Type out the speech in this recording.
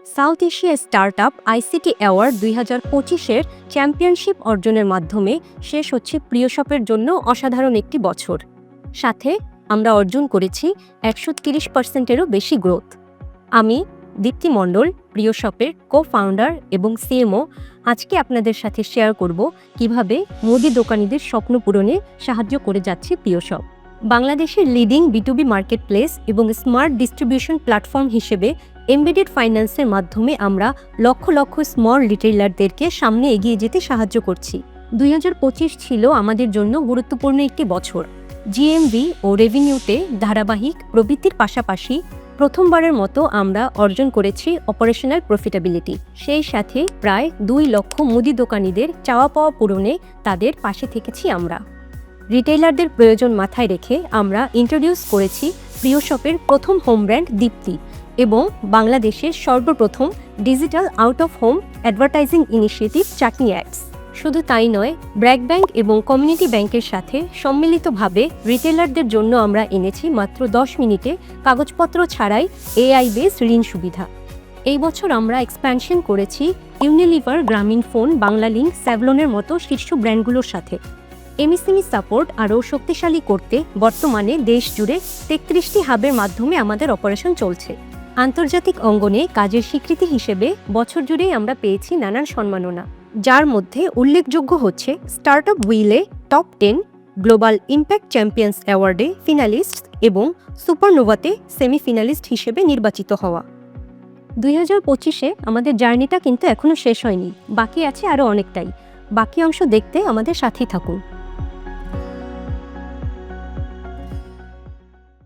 South Asia startup ICT award ২০২৫-এর championship অর্জনের মাধ্যমে শেষ হচ্ছে প্রিয়শপের জন্য অসাধারণ একটি বছর। সাথে আমরা অর্জন করেছি ১৩০%-এরও বেশি গ্রোথ। আমি দীপ্তি মণ্ডল, প্রিয়শপের কো-ফাউন্ডার এবং সিএমও, আজকে আপনাদের সাথে শেয়ার করব কিভাবে মুদি দোকানিদের স্বপ্ন পূরণে সাহায্য করে যাচ্ছে প্রিয়শপ। বাংলাদেশের লিডিং বিটুবি মার্কেটপ্লেস এবং স্মার্ট ডিস্ট্রিবিউশন প্ল্যাটফর্ম হিসেবে এমবেডেড ফাইন্যান্সের মাধ্যমে আমরা লক্ষ লক্ষ স্মল রিটেইলারদেরকে সামনে এগিয়ে যেতে সাহায্য করছি। ২০২৫ ছিল আমাদের জন্য গুরুত্বপূর্ণ একটি বছর। জিএমভি ও রেভিনিউতে ধারাবাহিক প্রবৃদ্ধির পাশাপাশি প্রথমবারের মতো আমরা অর্জন করেছি অপারেশনাল প্রফিটেবিলিটি। সেই সাথে প্রায় ২ লক্ষ মুদি দোকানিদের চাওয়া পাওয়া পূরণে তাদের পাশে থেকেছি আমরা। রিটেইলারদের প্রয়োজন মাথায় রেখে আমরা ইন্ট্রোডিউস করেছি প্রিয়শপের প্রথম হোম ব্র্যান্ড দীপ্তি এবং বাংলাদেশের সর্বপ্রথম digital out of home advertising initiative chutney ads. শুধু তাই নয়, ব্র্যাক ব্যাংক এবং কমিউনিটি ব্যাংকের সাথে সম্মিলিতভাবে রিটেইলারদের জন্য আমরা এনেছি মাত্র ১০ মিনিটে কাগজপত্র ছাড়াই এআই বেসড ঋণ সুবিধা। এই বছর আমরা এক্সপ্যানশন করেছি ইউনিলিভার, গ্রামীণফোন, বাংলালিংক, স্যাভলনের মতো শীর্ষ ব্র্যান্ডগুলোর সাথে। এমএসএমই সাপোর্ট আরও শক্তিশালী করতে বর্তমানে দেশ জুড়ে ৩৩টি হাবের মাধ্যমে আমাদের অপারেশন চলছে। আন্তর্জাতিক অঙ্গনে কাজের স্বীকৃতি হিসেবে বছর জুড়েই আমরা পেয়েছি নানান সম্মাননা, যার মধ্যে উল্লেখযোগ্য হচ্ছে স্টার্টআপ উইলে টপ 10, গ্লোবাল ইম্প্যাক্ট চ্যাম্পিয়ন্স অ্যাওয়ার্ডে ফিনালিস্ট এবং সুপারনোভাতে সেমিফিনালিস্ট হিসেবে নির্বাচিত হওয়া। ২০২৫-এ আমাদের জার্নিটা কিন্তু এখনও শেষ হয়নি, বাকি আছে আরও অনেকটাই। বাকি অংশ দেখতে আমাদের সাথেই থাকুন।